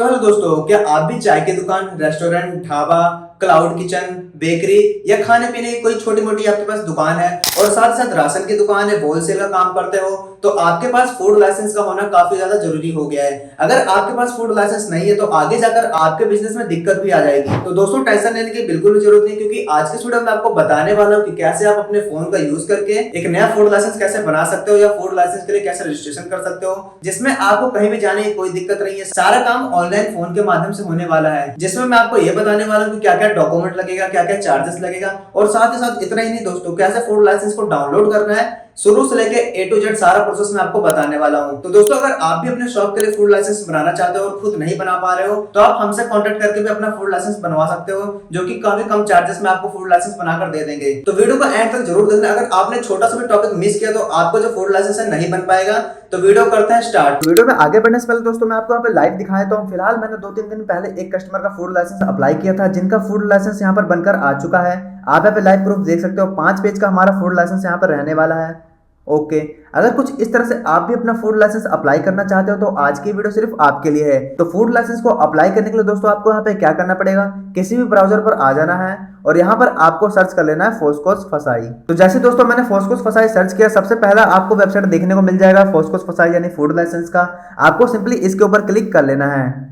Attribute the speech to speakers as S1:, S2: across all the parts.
S1: तो हेलो दोस्तों, क्या आप भी चाय की दुकान, restaurant, dhaba, cloud kitchen, bakery या खाने पीने की कोई छोटी मोटी आपके पास दुकान है और साथ साथ राशन की दुकान है, होलसेल का काम करते हो, तो आपके पास फूड लाइसेंस का होना काफी ज्यादा जरूरी हो गया है। अगर आपके पास फूड लाइसेंस नहीं है तो आगे जाकर आपके बिजनेस में दिक्कत भी आ जाएगी। तो दोस्तों, टेंशन लेने की बिल्कुल भी जरूरत नहीं, क्योंकि आज के वीडियो में आपको बताने वाला हूँ कि कैसे आप अपने फोन का यूज करके एक नया फूड लाइसेंस कैसे बना सकते हो या फूड लाइसेंस के लिए कैसे रजिस्ट्रेशन कर सकते हो, जिसमें आपको कहीं भी जाने की कोई दिक्कत नहीं है। सारा काम ऑनलाइन फोन के माध्यम से होने वाला है, जिसमें मैं आपको ये बताने वाला हूँ कि क्या क्या डॉक्यूमेंट लगेगा, क्या क्या चार्जेस लगेगा, और साथ ही साथ इतना ही नहीं दोस्तों, कैसे फूड लाइसेंस को डाउनलोड करना है, शुरू से लेके ए टू जेड सारा प्रोसेस मैं आपको बताने वाला हूं। तो दोस्तों, अगर आप भी अपने शॉप के लिए फूड लाइसेंस बनाना चाहते हो और खुद नहीं बना पा रहे हो, तो आप हमसे कांटेक्ट करके भी अपना फूड लाइसेंस बनवा सकते हो, जो कि काफी कम चार्जेस में आपको फूड लाइसेंस बनाकर दे देंगे। तो वीडियो को एंड तक जरूर देखना। अगर आपने छोटा सा भी टॉपिक मिस किया तो आपको जो फूड लाइसेंस है नहीं बन पाएगा। तो वीडियो करते हैं स्टार्ट। वीडियो में आगे बढ़ने से पहले दोस्तों, मैं आपको यहाँ पे लाइव दिखाया तो फिलहाल मैंने 2-3 दिन पहले एक कस्टमर का फूड लाइसेंस अप्लाई किया था, जिनका फूड लाइसेंस यहाँ पर बनकर आ चुका है। आप यहाँ पे लाइव प्रूफ देख सकते हो, 5 पेज का हमारा फूड लाइसेंस यहाँ पर रहने वाला है। ओके, अगर कुछ इस तरह से आप भी अपना फूड लाइसेंस अप्लाई करना चाहते हो तो आज की वीडियो सिर्फ आपके लिए है। तो फूड लाइसेंस को अप्लाई करने के लिए दोस्तों, आपको यहाँ पे क्या करना पड़ेगा, किसी भी ब्राउजर पर आ जाना है और यहाँ पर आपको सर्च कर लेना है फोस्कोस फसाई। तो जैसे दोस्तों मैंने फोस्कोस फसाई सर्च किया, सबसे पहला आपको वेबसाइट देखने को मिल जाएगा फोस्कोस फसाई यानी फूड लाइसेंस का। आपको सिंपली इसके ऊपर क्लिक कर लेना है।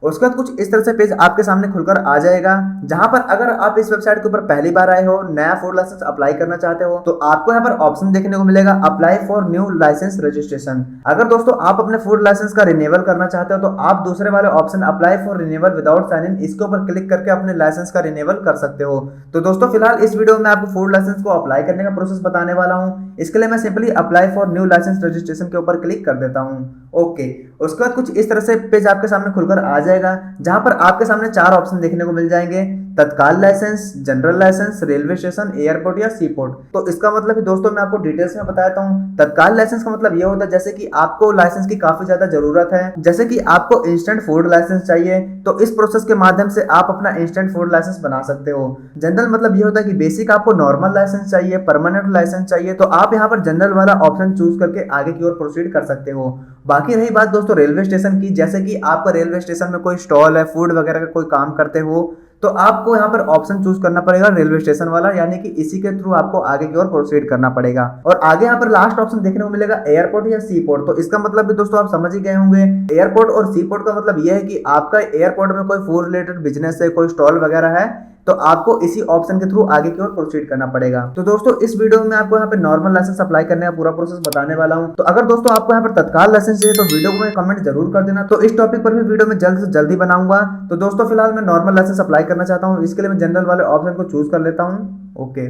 S1: उसके बाद कुछ इस तरह से पेज आपके सामने खुलकर आ जाएगा, जहां पर अगर आप इस वेबसाइट के ऊपर पहली बार आए हो, नया फूड लाइसेंस अप्लाई करना चाहते हो, तो आपको यहाँ पर ऑप्शन देखने को मिलेगा apply for new license registration. अगर दोस्तों आप अपने फूड लाइसेंस का रिन्यूअल करना चाहते हो तो आप दूसरे वाले option apply for renewal without sign in, इसके ऊपर क्लिक करके अपने लाइसेंस का रिन्यूअल कर सकते हो। तो दोस्तों फिलहाल इस वीडियो में आपको फूड लाइसेंस को अप्लाई करने का प्रोसेस बताने वाला हूँ। इसके लिए मैं simply apply for new license registration के ऊपर क्लिक कर देता हूँ। ओके, उसके बाद कुछ इस तरह से पेज आपके सामने खुलकर आ जाएगा, जहां पर आपके सामने 4 ऑप्शन देखने को मिल जाएंगे, tatkal license, general license, railway station, airport या सी पोर्ट। तो इसका मतलब दोस्तों मैं आपको डिटेल्स में बताता हूँ। तत्काल लाइसेंस का मतलब ये होता है जैसे कि आपको लाइसेंस की काफी ज्यादा जरूरत है, जैसे कि आपको इंस्टेंट फूड लाइसेंस चाहिए, तो इस प्रोसेस के माध्यम से आप अपना इंस्टेंट फूड लाइसेंस बना सकते हो। जनरल मतलब ये होता है कि बेसिक आपको नॉर्मल लाइसेंस चाहिए, परमानेंट लाइसेंस चाहिए, तो आप यहाँ पर जनरल वाला ऑप्शन चूज करके आगे की ओर प्रोसीड कर सकते हो। बाकी रही बात दोस्तों रेलवे स्टेशन की, जैसे कि आपका रेलवे स्टेशन में कोई स्टॉल है, फूड वगैरह का कोई काम करते हो, तो आपको यहाँ पर ऑप्शन चूज करना पड़ेगा रेलवे स्टेशन वाला, यानी कि इसी के थ्रू आपको आगे की ओर प्रोसीड करना पड़ेगा। और आगे यहाँ पर लास्ट ऑप्शन देखने को मिलेगा एयरपोर्ट या सी पोर्ट। तो इसका मतलब भी दोस्तों आप समझ ही गए होंगे। एयरपोर्ट और सी पोर्ट का मतलब यह है कि आपका एयरपोर्ट में कोई फूड रिलेटेड बिजनेस है, कोई स्टॉल वगैरह है, तो आपको इसी ऑप्शन के थ्रू आगे की ओर प्रोसीड करना पड़ेगा। तो दोस्तों इस वीडियो में आपको यहाँ पे नॉर्मल लाइसेंस अप्लाई करने का पूरा प्रोसेस बताने वाला हूँ। तो अगर दोस्तों आपको यहाँ पर तत्काल लाइसेंस चाहिए तो वीडियो को कमेंट जरूर कर देना, तो इस टॉपिक पर भी वीडियो में जल्द से जल्दी बनाऊंगा। तो दोस्तों फिलहाल मैं नॉर्मल लाइसेंस अप्लाई करना चाहता हूँ, इसके लिए मैं जनरल वाले ऑप्शन को चूज कर लेता हूँ। ओके,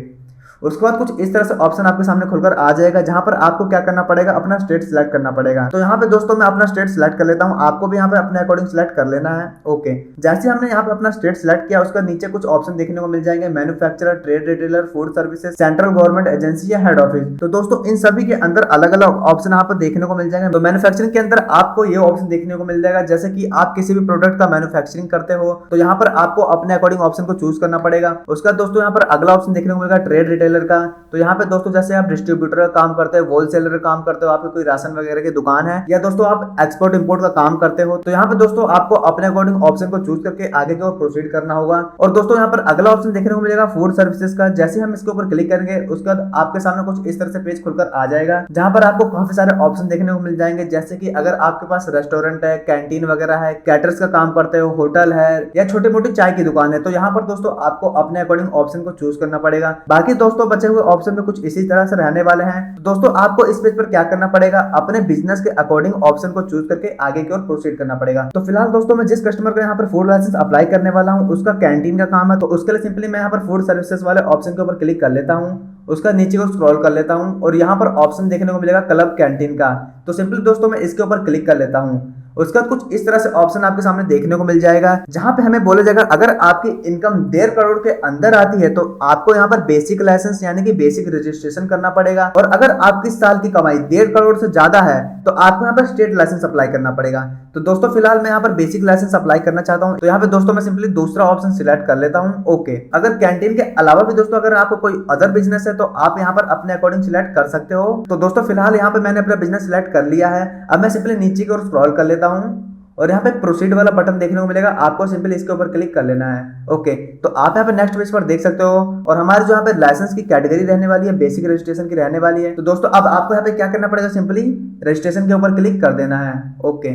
S1: उसके बाद कुछ इस तरह से ऑप्शन आपके सामने खुलकर आ जाएगा, जहां पर आपको क्या करना पड़ेगा, अपना स्टेट सिलेक्ट करना पड़ेगा। तो यहाँ पे दोस्तों मैं अपना स्टेट सिलेक्ट कर लेता हूँ, आपको भी यहाँ पे अपने अकॉर्डिंग सिलेक्ट कर लेना है। ओके, जैसे हमने यहाँ पे अपना स्टेट सिलेक्ट किया, उसका नीचे कुछ ऑप्शन देखने को मिल जाएंगे, manufacturer, trade retailer, food services, central government agency या हेड ऑफिस। तो दोस्तों इन सभी के अंदर अलग अलग ऑप्शन यहाँ पर देखने को मिल जाएंगे। तो मैन्युफैक्चरिंग के अंदर आपको ये ऑप्शन देखने को मिल जाएगा, जैसे कि आप किसी भी प्रोडक्ट का मैन्युफैक्चरिंग करते हो तो यहाँ पर आपको अपने अकॉर्डिंग ऑप्शन को चूज करना पड़ेगा। उसका दोस्तों यहाँ पर अगला ऑप्शन देखने को मिलेगा ट्रेड रिटेलर का। तो यहाँ पे दोस्तों जैसे आप डिस्ट्रीब्यूटर का काम करते हो, होलसेलर का काम करते हो, आपकी कोई राशन वगैरह की दुकान है, या दोस्तों आप एक्सपोर्ट इंपोर्ट का काम करते हो, तो यहाँ पे दोस्तों आपको अपने अकॉर्डिंग ऑप्शन को चूज करके आगे की ओर प्रोसीड करना होगा। और दोस्तों यहाँ पर अगला ऑप्शन देखने को मिलेगा फूड सर्विसेज का। जैसे हम इसके ऊपर क्लिक करेंगे उसके बाद आपके सामने कुछ इस तरह से पेज खुलकर आ जाएगा, जहां पर आपको काफी सारे ऑप्शन देखने को मिल जाएंगे, जैसे कि अगर आपके पास रेस्टोरेंट है, कैंटीन वगैरह है, कैटर्स का काम करते हो, होटल है या छोटी मोटी चाय की दुकान है, तो यहाँ पर दोस्तों आपको अपने अकॉर्डिंग ऑप्शन को चूज करना पड़ेगा। बाकी दोस्तों बचे हुए ऑप्शन में कुछ इसी तरह से रहने वाले हैं। दोस्तों आपको इस पेज पर क्या करना पड़ेगा, अपने बिजनेस के अकॉर्डिंग ऑप्शन को चूज करके आगे की ओर प्रोसीड करना पड़ेगा। तो फिलहाल दोस्तों मैं जिस कस्टमर को यहाँ पर फूड लाइसेंस अप्लाई करने वाला हूँ, उसका कैंटीन का काम है, तो उसके लिए सिंपली मैं यहाँ पर फूड सर्विसेज वाले ऑप्शन के ऊपर क्लिक कर लेता हूँ। उसका नीचे को स्क्रॉल कर लेता हूँ और यहाँ पर ऑप्शन देखने को मिलेगा क्लब कैंटीन का। तो सिंपली दोस्तों मैं इसके ऊपर क्लिक कर लेता हूँ। उसका कुछ इस तरह से ऑप्शन आपके सामने देखने को मिल जाएगा, जहां पे हमें बोला जाएगा अगर आपकी इनकम 1.5 करोड़ के अंदर आती है तो आपको यहाँ पर बेसिक लाइसेंस यानी कि बेसिक रजिस्ट्रेशन करना पड़ेगा, और अगर आपकी साल की कमाई 1.5 करोड़ से ज्यादा है तो आपको यहाँ पर स्टेट लाइसेंस अप्लाई करना पड़ेगा। तो दोस्तों फिलहाल मैं यहाँ पर बेसिक लाइसेंस अप्लाई करना चाहता हूँ, तो यहाँ पे दोस्तों मैं सिंपली दूसरा ऑप्शन सिलेक्ट कर लेता हूँ। ओके, अगर कैंटीन के अलावा भी दोस्तों अगर आपको कोई अदर बिजनेस है तो आप यहाँ पर अपने अकॉर्डिंग सिलेक्ट कर सकते हो। तो दोस्तों फिलहाल यहाँ पे मैंने अपना बिजनेस सिलेक्ट कर लिया है। अब मैं सिंपली नीचे की ओर स्क्रॉल कर लेता हूँ और यहाँ पे प्रोसीड वाला बटन देखने को मिलेगा, आपको सिंपली इसके ऊपर क्लिक कर लेना है। ओके, तो आप यहाँ पे नेक्स्ट पेज पर देख सकते हो और हमारे जो यहाँ पे लाइसेंस की कैटेगरी रहने वाली है बेसिक रजिस्ट्रेशन की रहने वाली है। तो दोस्तों अब आपको यहाँ पे क्या करना पड़ेगा, सिंपली रजिस्ट्रेशन के ऊपर क्लिक कर देना है। ओके,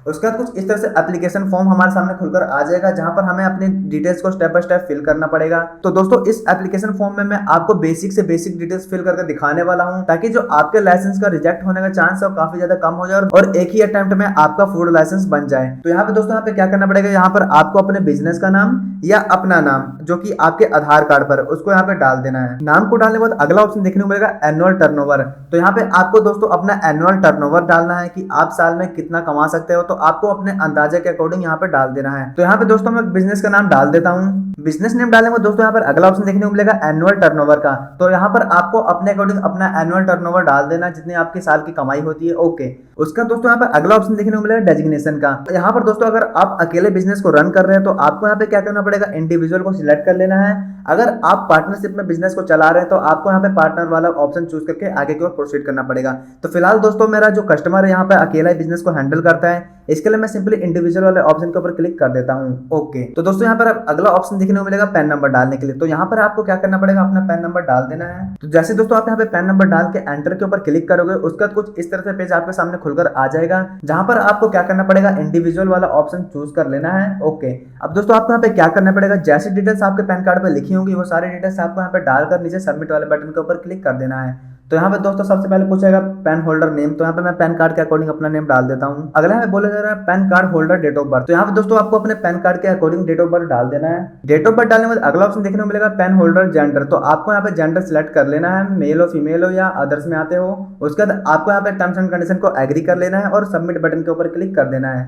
S1: उसके बाद कुछ इस तरह से एप्लीकेशन फॉर्म हमारे सामने खुलकर आ जाएगा, जहां पर हमें अपनी डिटेल्स को स्टेप बाय स्टेप फिल करना पड़ेगा। तो दोस्तों इस एप्लीकेशन फॉर्म में मैं आपको बेसिक से बेसिक डिटेल्स फिल करके दिखाने वाला हूं, ताकि जो आपके लाइसेंस का रिजेक्ट होने का चांस है वो काफी ज्यादा कम हो जाए और एक ही अटेम्प्ट में आपका फूड लाइसेंस बन जाए। तो यहाँ पे दोस्तों यहाँ पे क्या करना पड़ेगा, यहाँ पर आपको अपने बिजनेस का नाम या अपना नाम जो कि आपके आधार कार्ड पर उसको यहाँ पे डाल देना है। नाम को डालने के बाद अगला ऑप्शन देखने को मिलेगा एनुअल टर्नओवर। तो यहाँ पे आपको दोस्तों अपना एनुअल टर्नओवर डालना है कि आप साल में कितना कमा सकते हो, तो आपको अपने अंदाजे के अकॉर्डिंग यहाँ पे डाल देना है। तो यहाँ पे दोस्तों मैं बिजनेस का नाम डाल देता हूँ। बिजनेस नेम डालने में दोस्तों यहाँ पर अगला ऑप्शन देखने को मिलेगा एनुअल टर्नओवर का। तो यहाँ पर आपको अपने अकॉर्डिंग अपना एनुअल टर्नओवर डाल देना जितनी आपकी साल की कमाई होती है। ओके, उसका दोस्तों यहाँ पर अगला ऑप्शन देखने को मिलेगा डेजिग्नेशन का। तो यहाँ पर दोस्तों अगर आप अकेले बिजनेस को रन कर रहे हैं तो आपको यहाँ पे क्या करना पड़ेगा, इंडिविजुअल को सिलेक्ट कर लेना है। अगर आप पार्टनरशिप में बिजनेस को चला रहे हैं तो आपको यहाँ पे पार्टनर वाला ऑप्शन चूज करके आगे की ओर प्रोसीड करना पड़ेगा। तो फिलहाल दोस्तों मेरा जो कस्टमर है यहाँ पे अकेला बिजनेस को हैंडल करता है, इसके लिए मैं सिंपली इंडिविजुअल वाले ऑप्शन के ऊपर क्लिक कर देता हूँ। ओके, तो दोस्तों यहाँ पर अगला ऑप्शन देखने को मिलेगा पैन नंबर डालने के लिए। तो यहाँ पर आपको क्या करना पड़ेगा, अपना पैन नंबर डाल देना है। तो जैसे दोस्तों आप यहाँ पे पैन नंबर डाल के एंटर के ऊपर क्लिक करोगे, उसका कुछ इस तरह से पेज आपके सामने खुलकर आ जाएगा, जहां पर आपको क्या करना पड़ेगा, इंडिविजुअल वाला ऑप्शन चूज कर लेना है। ओके, अब दोस्तों आपको यहाँ पे क्या करना पड़ेगा, जैसी डिटेल्स आपके पैन कार्ड पे लिखी होंगी वो सारी डिटेल्स आपको यहाँ पे डालकर नीचे सबमिट वाले बटन के ऊपर क्लिक कर देना है। तो यहाँ पे दोस्तों सबसे पहले पूछेगा पैन होल्डर नेम। तो यहाँ पे मैं पैन कार्ड के अकॉर्डिंग अपना नेम डाल देता हूँ। अगला यहाँ पे बोला जा रहा है PAN card holder date of birth. तो यहाँ पे दोस्तों आपको अपने पैन कार्ड के अकॉर्डिंग डेट ऑफ बर्थ डाल देना है। डेट ऑफ बर्थ डालने के बाद अगला ऑप्शन देखने को मिलेगा पैन होल्डर जेंडर। तो आपको यहाँ पे जेंडर सिलेक्ट कर लेना है, मेल हो फीमेल हो या अदर्स में आते हो। उसके बाद आपको यहाँ पे टर्म्स एंड कंडीशन को एग्री कर लेना है और सबमिट बटन के ऊपर क्लिक कर देना है।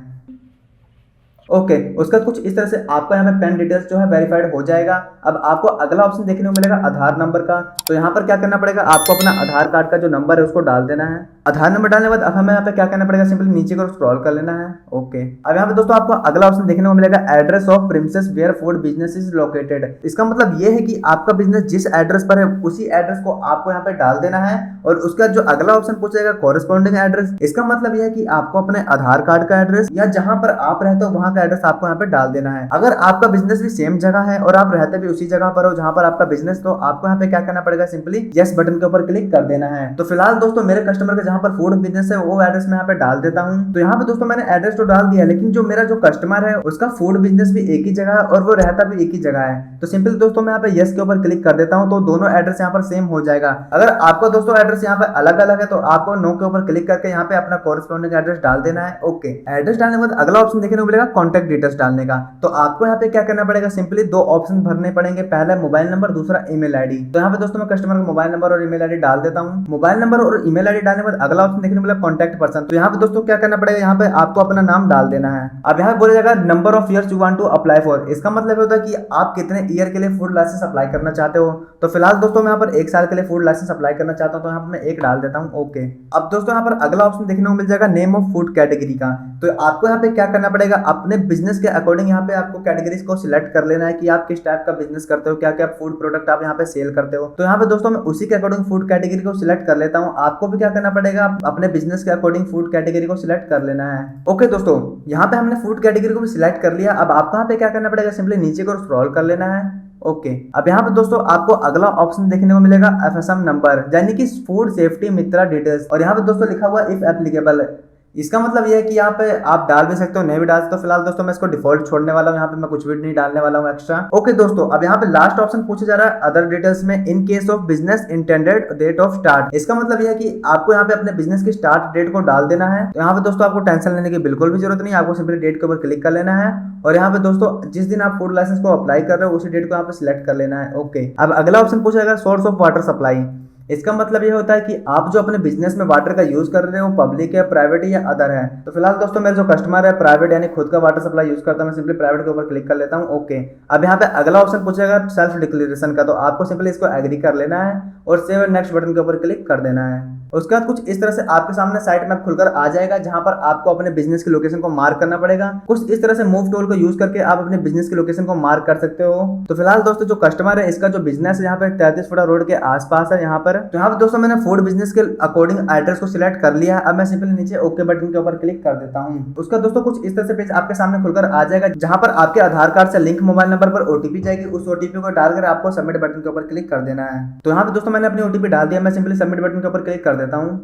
S1: ओके, उसका कुछ इस तरह से आपका यहाँ पे पैन डिटेल्स जो है वेरीफाइड हो जाएगा। अब आपको अगला ऑप्शन देखने को मिलेगा आधार नंबर का। तो यहाँ पर क्या करना पड़ेगा, आपको अपना आधार कार्ड का जो नंबर है उसको डाल देना है। आधार नंबर डालने के बाद अब हमें यहाँ पे क्या करना पड़ेगा, सिंपली नीचे को स्क्रॉल कर लेना है। ओके, अब यहाँ पे दोस्तों आपको अगला ऑप्शन देखने को मिलेगा address of premises where food business is located. इसका मतलब ये है कि आपका बिजनेस जिस एड्रेस पर है उसी एड्रेस को आपको यहाँ पे डाल देना है। और उसका जो अगला ऑप्शन पूछेगा कॉरेस्पॉन्डिंग एड्रेस, इसका मतलब यह है कि आपको अपने आधार कार्ड का एड्रेस या जहां पर आप रहते हो वहां का एड्रेस आपको यहाँ पे डाल देना है। अगर आपका बिजनेस भी सेम जगह है और आप रहते भी उसी जगह पर हो जहां पर आपका बिजनेस, तो आपको यहाँ पे क्या करना पड़ेगा, सिंपली यस बटन के ऊपर क्लिक कर देना है। तो फिलहाल दोस्तों मेरे कस्टमर का जहां पर फूड बिजनेस है वो एड्रेस मैं यहाँ पे डाल देता हूँ। तो यहाँ पे दोस्तों मैंने एड्रेस तो डाल दिया, लेकिन जो मेरा जो कस्टमर है उसका फूड बिजनेस भी एक ही जगह है और वो रहता भी एक ही जगह है। तो सिंपल दोस्तों मैं यहाँ पे यस के ऊपर क्लिक कर देता हूँ, तो दोनों एड्रेस यहाँ पर सेम हो जाएगा। अगर आपका दोस्तों एड्रेस यहाँ पे अलग अलग है तो आपको नो के ऊपर क्लिक करके यहाँ पे अपना कॉरेस्पॉन्डिंग एड्रेस डाल देना है। ओके, एड्रेस डालने के बाद अगला ऑप्शन देखने को मिलेगा कॉन्टैक्ट डिटेल्स डालने का। तो आपको यहाँ पे क्या करना पड़ेगा, सिंपली दो ऑप्शन भरने पड़ेंगे, पहला मोबाइल नंबर, दूसरा ईमेल आईडी। तो यहाँ पे दोस्तों मैं कस्टमर का मोबाइल नंबर और ईमेल आईडी डाल देता हूँ। मोबाइल नंबर और ईमेल आईडी डालने के बाद अगला ऑप्शन देखने को मिलेगा कॉन्टैक्ट पर्सन। तो यहाँ पे दोस्तों क्या करना पड़ेगा, यहाँ पे आपको अपना नाम डाल देना है। अब यहाँ बोला जाएगा number of years you want to apply for. इसका मतलब होता है कि आप कितने ईयर के लिए फूड लाइसेंस अप्लाई करना चाहते हो। तो फिलहाल दोस्तों मैं यहाँ पर 1 साल के लिए फूड लाइसेंस अप्लाई करना चाहता हूँ, तो यहाँ पर मैं 1 डाल देता हूँ। ओके, अब दोस्तों यहाँ पर अगला ऑप्शन देखने को मिल जाएगा नेम ऑफ फूड कैटेगरी का। तो आपको यहाँ पे क्या करना पड़ेगा, अपने बिजनेस के अकॉर्डिंग यहाँ पे आपको कैटेगरीज को सिलेक्ट कर लेना है कि आप किस टाइप का बिजनेस करते हो, क्या क्या फूड प्रोडक्ट आप यहाँ पे सेल करते हो। तो यहाँ पे दोस्तों मैं उसी के अकॉर्डिंग फूड कैटेगरी को सिलेक्ट कर लेता हूँ। आपको भी क्या करना पड़ेगा, अपने बिजनेस के अकॉर्डिंग फूड कैटेगरी को सिलेक्ट कर लेना है। ओके दोस्तों, यहाँ पे हमने फूड कैटेगरी को भी सिलेक्ट कर लिया। अब आपको यहाँ पे क्या करना पड़ेगा, सिंपली नीचे को स्क्रॉल कर लेना है। ओके, अब यहाँ पे दोस्तों आपको अगला ऑप्शन देखने को मिलेगा एफएसएम नंबर, यानी कि फूड सेफ्टी मित्रा डिटेल्स। और यहाँ पे दोस्तों लिखा हुआ इफ एप्लीकेबल। इसका मतलब यह है कि यहाँ पे आप डाल भी सकते हो, नहीं भी डाल सकते हो। फिलहाल दोस्तों मैं इसको डिफॉल्ट छोड़ने वाला हूँ, यहाँ पे मैं कुछ भी नहीं डालने वाला हूँ एक्स्ट्रा। ओके दोस्तों, अब यहाँ पे लास्ट ऑप्शन पूछा जा रहा है अदर डिटेल्स में in case of business intended date of start. इसका मतलब यह है कि आपको यहाँ पे अपने बिजनेस की स्टार्ट डेट को डाल देना है। तो यहाँ पे दोस्तों आपको टेंशन लेने की बिल्कुल भी जरूरत नहीं, आपको सिंपली डेट के ऊपर क्लिक कर लेना है और यहाँ पे दोस्तों जिस दिन आप फूड लाइसेंस को अप्लाई कर रहे हो उसी डेट को यहाँ पे सिलेक्ट कर लेना है। ओके, अब अगला ऑप्शन पूछेगा सोर्स ऑफ वाटर सप्लाई। इसका मतलब ये होता है कि आप जो अपने बिजनेस में वाटर का यूज कर रहे हो पब्लिक है, प्राइवेट या अदर है। तो फिलहाल दोस्तों मेरे जो कस्टमर है प्राइवेट यानी खुद का वाटर सप्लाई यूज करता है, मैं सिंपली प्राइवेट के ऊपर क्लिक कर लेता हूँ। ओके, अब यहाँ पे अगला ऑप्शन पूछेगा सेल्फ डिक्लेरेशन का। तो आपको सिंपली इसको एग्री कर लेना है और सेव नेक्स्ट बटन के ऊपर क्लिक कर देना है। उसके बाद कुछ इस तरह से आपके सामने साइट मैप खुलकर आ जाएगा, जहां पर आपको अपने बिजनेस की लोकेशन को मार्क करना पड़ेगा। कुछ इस तरह से मूव टूल को यूज करके आप अपने बिजनेस की लोकेशन को मार्क कर सकते हो। तो फिलहाल दोस्तों जो कस्टमर है, इसका जो बिजनेस है यहाँ पे 33 फुटा रोड के आसपास है यहाँ पर। तो यहाँ पे दोस्तों मैंने फूड बिजनेस के अकॉर्डिंग एड्रेस को सिलेक्ट कर लिया है। अब मैं सिंपली नीचे ओके बटन के ऊपर क्लिक कर देता हूँ। उसका दोस्तों कुछ इस तरह से पेज आपके सामने खुलकर आ जाएगा, जहां पर आपके आधार कार्ड से लिंक मोबाइल नंबर पर ओटीपी जाएगी। उस ओटीपी को डालकर आपको सबमिट बटन के ऊपर क्लिक कर देना है। तो यहाँ पे दोस्तों मैंने अपनी ओटीपी डाल दिया, मैं सिंपली सबमिट बटन के ऊपर क्लिक कर देता हूँ।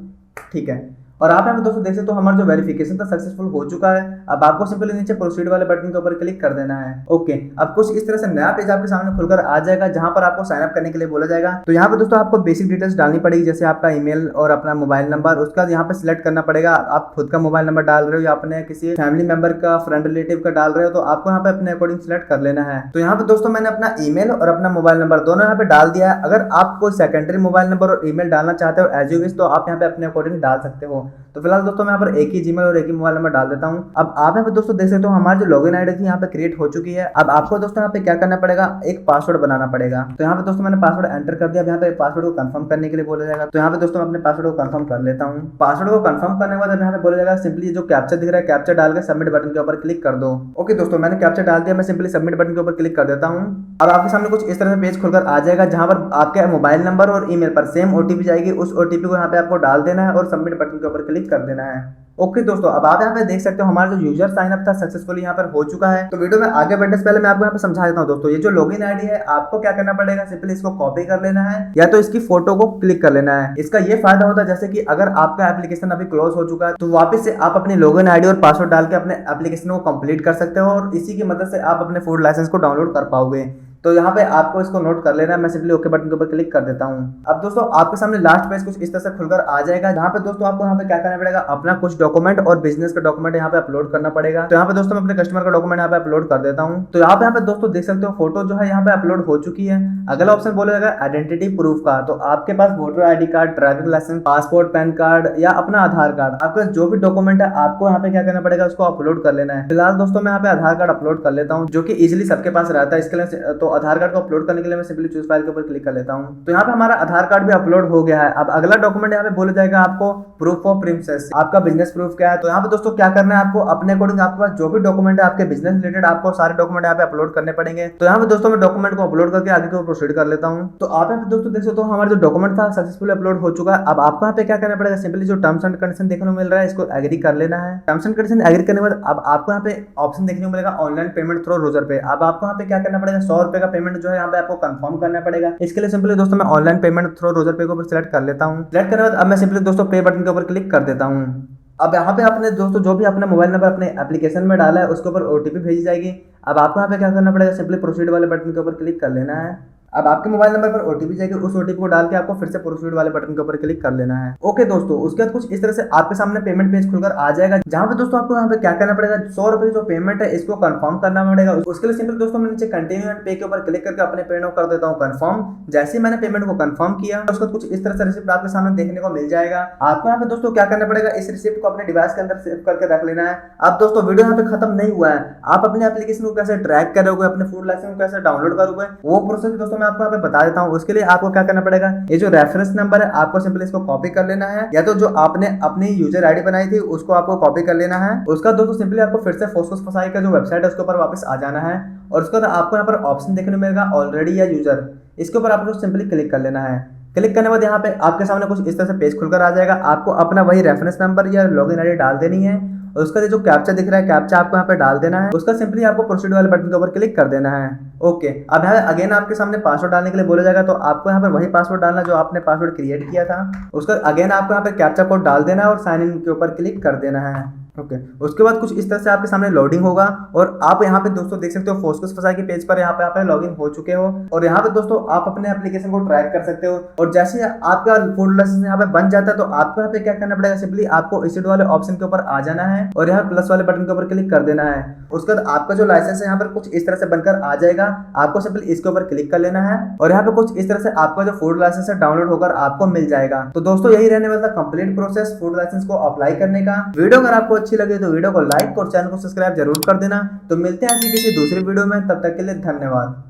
S1: ठीक है, और आप यहाँ पे दोस्तों देख सकते हो हमारा जो वेरिफिकेशन था सक्सेसफुल हो चुका है। अब आपको सिंपली नीचे प्रोसीड वाले बटन के ऊपर क्लिक कर देना है। ओके, अब कुछ इस तरह से नया पेज आपके सामने खुलकर आ जाएगा, जहां पर आपको साइन अप करने के लिए बोला जाएगा। तो यहाँ पे दोस्तों आपको बेसिक डिटेल्स डालनी पड़ेगी, जैसे आपका ईमेल और अपना मोबाइल नंबर। उसका यहाँ पे सिलेक्ट करना पड़ेगा, आप खुद का मोबाइल नंबर डाल रहे हो या अपने किसी फैमिली मेंबर का, फ्रेंड रिलेटिव का डाल रहे हो, तो आपको यहाँ पे अपने अकॉर्डिंग सिलेक्ट कर लेना है। तो यहाँ पे दोस्तों मैंने अपना ईमेल और अपना मोबाइल नंबर दोनों यहाँ पे डाल दिया है। अगर आप कोई सेकेंडरी मोबाइल नंबर और ईमेल डालना चाहते हो एज यू विश, तो आप यहाँ पे अपने अकॉर्डिंग डाल सकते हो। तो फिलहाल दोस्तों मैं यहाँ पर एक ही जीमेल और एक ही मोबाइल नंबर डाल देता हूँ। अब आप यहाँ पे दोस्तों देख सकते हो हमारी जो लॉगिन आईडी थी यहाँ पे क्रिएट हो चुकी है। अब आपको दोस्तों यहाँ पे क्या करना पड़ेगा, एक पासवर्ड बनाना पड़ेगा। तो यहाँ पे दोस्तों मैंने पासवर्ड एंटर कर दिया। अब यहाँ पे पासवर्ड को कंफर्म करने के लिए बोला जाएगा। तो यहाँ पे दोस्तों मैं अपने पासवर्ड को कंफर्म कर लेता हूँ। पासवर्ड को कंफर्म करने के बाद अब यहाँ पे बोला जाएगा सिंपली जो कैप्चा दिख रहा है, कैप्चा डाल के सबमिट बटन के ऊपर क्लिक कर दो। ओके दोस्तों, मैंने कैप्चा डाल दिया, मैं सिंपली सबमिट बटन के ऊपर क्लिक कर देता हूँ। अब आपके सामने कुछ इस तरह से पेज खुलकर आ जाएगा, जहां पर आपके मोबाइल नंबर और ईमेल पर सेम ओटीपी जाएगी। उस ओटीपी को यहाँ पे आपको डाल देना है और सबमिट बटन के ऊपर क्लिक कर देना है। ओके दोस्तों, अब आप यहाँ पे देख सकते हो हमारा जो यूजर साइन अप था सक्सेसफुली यहाँ पर हो चुका है। तो वीडियो में आगे बढ़ने से पहले मैं आपको यहाँ पे समझा देता हूँ दोस्तों। ये जो लॉगिन आईडी है, आपको क्या करना पड़ेगा, सिंपली इसको कॉपी कर लेना है या तो इसकी फोटो को क्लिक कर लेना है। इसका ये फायदा होता है जैसे कि अगर आपका एप्लीकेशन अभी क्लोज हो चुका है, तो वापस से आप अपनी लॉगिन आईडी और पासवर्ड डाल के अपने एप्लीकेशन को कंप्लीट कर सकते हो और इसी की मदद से आप अपने फूड लाइसेंस को डाउनलोड कर पाओगे। तो यहाँ पे आपको इसको नोट कर लेना है। मैं सिंपली ओके बटन के ऊपर क्लिक कर देता हूँ। अब दोस्तों आपके सामने लास्ट पेज कुछ इस तरह से खुलकर आ जाएगा, जहाँ पे दोस्तों आपको यहाँ पे क्या करना पड़ेगा, अपना कुछ डॉक्यूमेंट और बिजनेस का डॉक्यूमेंट यहाँ पे अपलोड करना पड़ेगा। तो यहाँ पे दोस्तों मैं अपने कस्टमर का डॉक्यूमेंट यहाँ पे अपलोड कर देता हूँ। तो यहाँ पे दोस्तों देख सकते हो फोटो जो है यहाँ पे अपलोड हो चुकी है। अगला ऑप्शन बोलेगा आइडेंटिटी प्रूफ का। तो आपके पास voter ID card, driving licence, passport, PAN card या अपना आधार कार्ड, आपका जो भी डॉक्यूमेंट है आपको यहाँ पे क्या करना पड़ेगा, उसको अपलोड कर लेना है। फिलहाल दोस्तों मैं यहाँ पे आधार कार्ड अपलोड कर लेता हूँ, जो कि इजिली सबके पास रहता है। इसके लिए तो आधार कार्ड को अपलोड करने के लिए मैं सिंपली चूज फाइल के ऊपर क्लिक कर लेता हूं। तो यहाँ पे हमारा आधार कार्ड भी अपलोड हो गया है। अब अगला डॉक्यूमेंट यहाँ पे बोला जाएगा आपको प्रूफ ऑफ प्रीमिसेस, आपका बिजनेस प्रूफ क्या है। तो यहाँ पे दोस्तों क्या करना है, आपको अपने अकॉर्डिंग आपके पास जो भी डॉक्यूमेंट है आपके बिजनेस रिलेटेड, आपको सारे डॉक्यूमेंट यहाँ पे अपलोड करने पड़ेंगे। तो यहाँ पे दोस्तों मैं डॉक्यूमेंट को अपलोड करके आगे को प्रोसीड कर लेता हूँ। तो आप यहाँ पे दोस्तों देख सकते हो हमारा जो डॉक्यूमेंट था सक्सेसफुली अपलोड हो चुका है। अब आपको यहाँ पे क्या करना पड़ेगा, सिंपली जो टर्म्स एंड कंडीशन देखने को मिल रहा है इसको एग्री कर लेना है। टर्म्स एंड कंडीशन एग्री करने के बाद अब आपको यहाँ पे ऑप्शन देखने को मिलेगा ऑनलाइन पेमेंट थ्रू रोजर पे। अब आपको यहाँ पे क्या करना पड़ेगा, 100 रुपए का पेमेंट जो है यहाँ पे आपको कंफर्म करना पड़ेगा। इसके लिए सिंपली दोस्तों मैं ऑनलाइन पेमेंट थ्रू रोजर पे को ऊपर सिलेक्ट कर लेता हूँ। सिलेक्ट करने के बाद अब मैं सिंपली दोस्तों पे बटन के ऊपर क्लिक कर देता हूँ। अब यहाँ पे आपने दोस्तों जो भी अपना मोबाइल नंबर अपने एप्लीकेशन में डाला है उसके ऊपर ओटीपी भेजी जाएगी। अब आपको यहाँ पे क्या करना पड़ेगा, सिंपली प्रोसीड वाले बटन के ऊपर क्लिक कर लेना है। अब आपके मोबाइल नंबर पर ओटीपी जाएगी, उस ओटीपी को डाल के आपको फिर से प्रोसीड वाले बटन के ऊपर क्लिक कर लेना है। ओके दोस्तों, उसके बाद कुछ इस तरह से आपके सामने पेमेंट पेज खुलकर आ जाएगा, जहां पे दोस्तों आपको यहाँ पे क्या करना पड़ेगा, 100 रुपए जो पेमेंट है इसको कंफर्म करना पड़ेगा। उसके लिए सिंपल दोस्तों मैं नीचे कंटिन्यू एंड पे के ऊपर क्लिक करके अपने पेमेंट को कर देता हूँ कंफर्म। जैसे ही मैंने पेमेंट को कंफर्म किया, उसके बाद कुछ इस तरह से रिसिप्ट आपके सामने देखने को मिल जाएगा। आपको यहाँ पे दोस्तों क्या करना पड़ेगा, इस रिसिप्ट को अपने डिवाइस के अंदर सेव करके रख लेना है। अब दोस्तों वीडियो यहाँ पे खत्म नहीं हुआ है, आप अपने एप्लीकेशन को कैसे ट्रैक करोगे, अपने फूड लाइसेंस को कैसे डाउनलोड करोगे, वो प्रोसेस दोस्तों मैं आपको यहाँ पे बता देता हूँ। उसके लिए आपको क्या करना पड़ेगा, ये जो रेफरेंस नंबर है आपको सिंपली इसको कॉपी कर लेना है, या तो जो आपने अपनी यूजर आईडी बनाई थी उसको आपको कॉपी कर लेना है। उसका दोस्तों सिंपली आपको फिर से फोस्कोस फसाई का जो वेबसाइट है उसके ऊपर वापस आ जाना है और उसके बाद आपको यहाँ पर ऑप्शन देखने को मिलेगा ऑलरेडी या यूजर, इसके ऊपर आपको सिंपली क्लिक कर लेना है। क्लिक करने के बाद यहाँ पे आपके सामने कुछ इस तरह से पेज खुलकर आ जाएगा। आपको अपना वही रेफरेंस नंबर या लॉगिन आईडी डाल देनी है और उसका जो कैप्चा दिख रहा है कैप्चा आपको यहाँ पे डाल देना है। उसका सिंपली आपको प्रोसीड वाले बटन के ऊपर क्लिक कर देना है। ओके, अब यहाँ अगेन आपके सामने पासवर्ड डालने के लिए बोला जाएगा, तो आपको यहाँ पर वही पासवर्ड डालना जो आपने पासवर्ड क्रिएट किया था। उसका अगेन आपको यहाँ पे कैप्चा कोड डाल देना है और साइन इन के ऊपर क्लिक कर देना है। ओके, उसके बाद कुछ इस तरह से आपके सामने लोडिंग होगा और आप यहाँ पे दोस्तों देख सकते हो फोस्कोस फसाई के पेज पर यहाँ पे आप लॉगिन हो चुके हो और यहाँ पे दोस्तों आप अपने एप्लीकेशन को ट्रैक कर सकते हो। और जैसे आपका फूड लाइसेंस यहाँ पे बन जाता है तो आपको यहाँ पे क्या करना पड़ेगा, सिंपली आपको इसी वाले ऑप्शन के ऊपर आ जाना है और यहाँ प्लस वाले बटन के ऊपर क्लिक कर देना है। उसके बाद आपका जो लाइसेंस है यहाँ पर कुछ इस तरह से बनकर आ जाएगा, आपको सिंपली इसके ऊपर क्लिक कर लेना है और यहाँ पे कुछ इस तरह से आपका जो फूड लाइसेंस है डाउनलोड होकर आपको मिल जाएगा। तो दोस्तों यही रहने वाला कंप्लीट प्रोसेस फूड लाइसेंस को अप्लाई करने का। वीडियो अगर आपको अच्छी लगे तो वीडियो को लाइक और चैनल को सब्सक्राइब जरूर कर देना। तो मिलते हैं ऐसी किसी दूसरी वीडियो में, तब तक के लिए धन्यवाद।